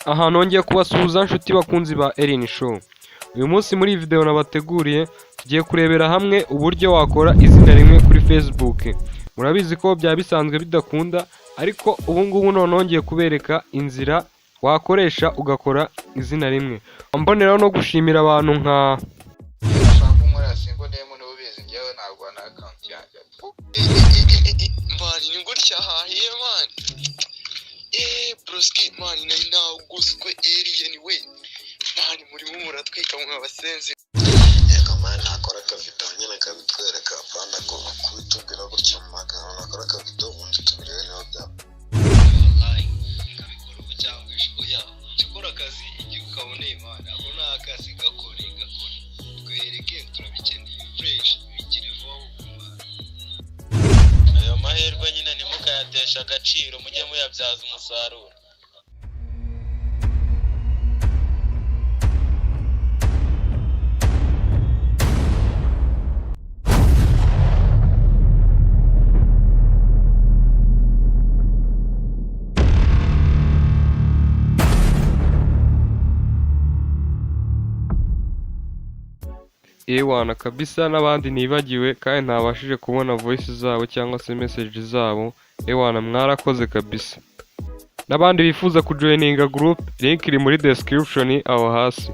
Aha nongeye kubasuhuza nshuti bakunzi ba Ellen Show. Uyu munsi muri iyi video nabateguriye tugiye kurebera hamwe uburyo wakora izina rimwe kuri Facebook. Murabizi ko byaba bisanzwe bidakunda, ariko ubu ngubu nongeye kubereka inzira wakoresha ugakora izina rimwe. Mboneraho no gushimira abantu nka Broski mani nari naguswe alien we mani muri mu muratwika mwa basenzi yego mani nakora akavido nyine kabitwereka apana ko kubitubwira gutya mu magambo nakora akavido ubundi tubirebe niho byaba kabikora ubucyangwa oya ukora akazi igihe ukabona imana abo ni akazi gakore twereke turabikeneye fresh bigire vuba ayo mahirwe nyine ntimukayatesha agaciro mujye muyabyaza umusaruro. Ewana kabisa n'abandi nibagiwe kandi ntabashije kubona voice zabo cyangwa se message zabo. Ewana mwarakoze kabisa. N'abandi bifuza kujoininga group, link iri muri description aho hasi.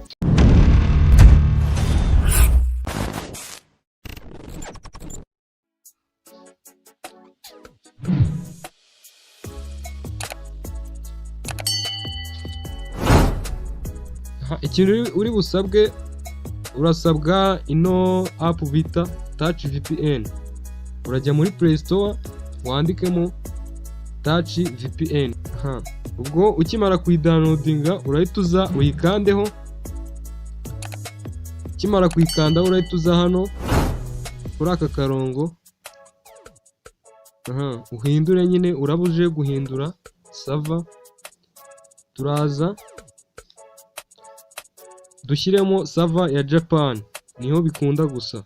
Ikintu uri busabwe, urasabwa ino app bita Touch VPN. Urajya muri Play Store wandikemo Touch VPN. Ubwo ukimara kuyidownloadinga urahita uza uyikandeho. Ukimara kuyikanda urahita uza hano kuri aka karongo. Uhindure nyine, urabuje guhindura server. Turaza dushyiremo server ya Japan, niho bikunda gusa.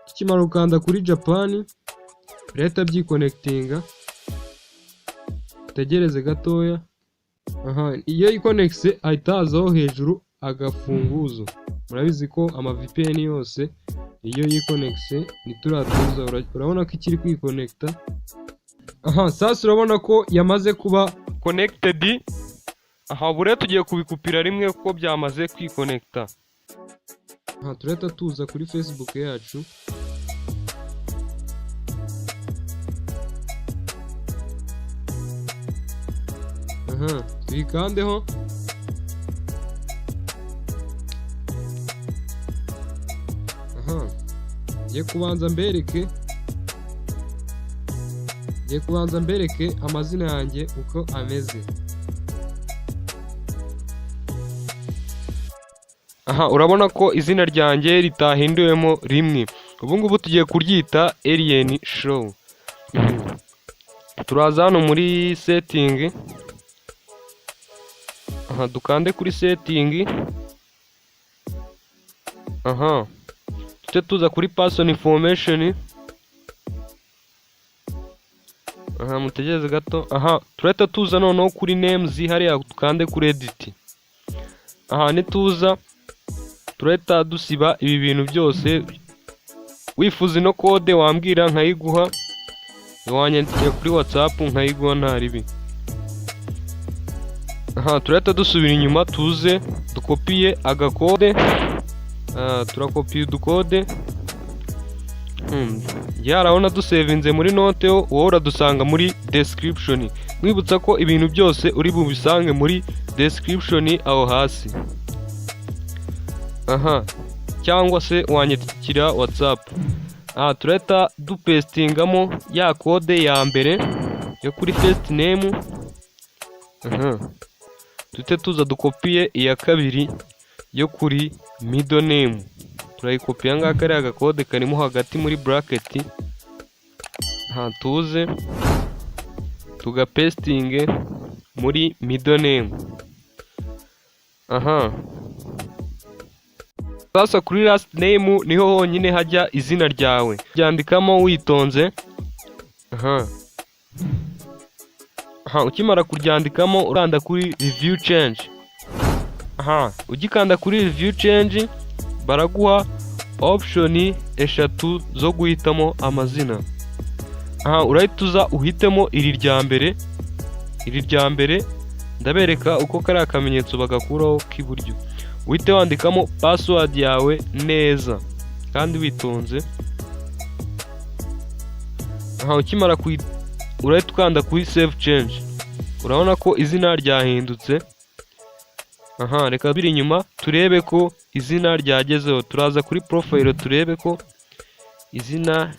Tukimara gukanda kuri Japan leta byiconnectinga, tegereze gatoya. Iyo iconnects ahita hazaho hejuru agafunguzo. Murabizi ko ama VPN yose iyo yiconnects nituratuza, urabona ko ikiri kwiconnecta. Sasa urabona ko yamaze kuba connected. Bure tugiye kubikupira rimwe kuko byamaze kwiconnecta. Tureta tuza kuri Facebook yacu. Tuyikandeho. Ngiye kubanza mbereke amazina yanjye uko ameze. Urabona ko izina ryanjye ritahinduwemo rimwe. Ubu ngubu tugiye kuryita Ellen Show. Turaza hano muri setting. Dukande kuri setting. Tujye tuza kuri person information. Mutegereze gato. Turahita tuza noneho kuri names hariya dukande kuri edit. Nituza turahita dusiba ibi bintu byose. Wifuza ino code wambwira nkayiguha, wanyandikira kuri WhatsApp nkayiguha nta ribi. Turahita dusubira inyuma tuze dukopiye agakode. Turakopiye udukode. Yarabona dusevinze muri note, wowe uradusanga muri description. Mwibutsa ko ibintu byose uri bubisange muri description aho hasi. Cyangwa se wanyandikira WhatsApp. Turahita dupestingamo ya code ya mbere yo kuri first name. Tuhite tuza dukopiye iya kabiri yo kuri middle name. Turayikopiya ngaka ari agakode karimo hagati muri bracket. Tuze tugapestinge muri middle name. Sasa kuri last name niho honyine hajya izina ryawe. Byandikamo witonze. ukimara kuryandikamo uranda kuri review change. Ugikanda kuri review change baraguha option eshatu zo guhitamo amazina. Urahita uza uhitemo iri rya mbere ndabereka uko kari akamenyetso bagakuraho k'iburyo. Uhite wandikamo password yawe neza kandi witonze. Ukimara urahita ukanda kuri save change. Urabona ko izina ryahindutse. Reka biri inyuma turebe ko izina ryagezeho. Turaza kuri profile turebe ko izina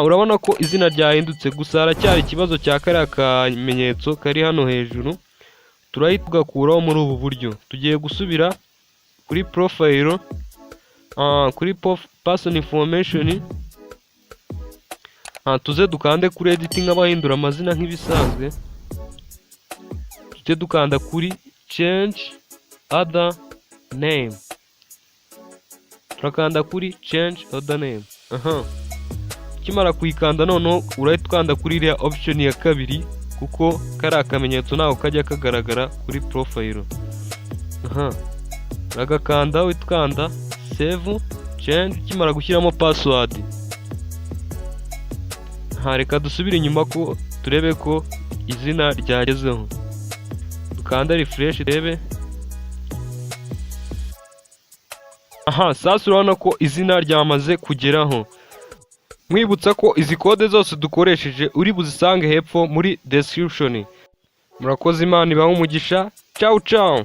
urabona ko izina ryahindutse, gusa haracyari ikibazo cya kariya kamenyetso kari hano hejuru. Turahita tugakuraho muri ubu buryo. Tugiye gusubira kuri profile, kuri person information, tuze dukande kuri editing abahindura amazina nk'ibisanzwe. Tujye dukanda kuri change other name. Turakanda kuri change other name. Ukimara kuyikanda noneho urahita ukanda kuri iriya option ya kabiri, kuko kari akamenyetso ntago kajya kagaragara kuri profile. Uragakanda uhita ukanda save change. Ukimara gushyiramo password, reka dusubire inyuma ko turebe ko izina ryagezeho. Dukanda refresh turebe. Sasa urabona ko izina ryamaze kugeraho. Mwibutsa ko izi kode zose dukoresheje uri buzisange hepfo muri description. Murakoze, Imana ibahe umugisha. Ciao ciao.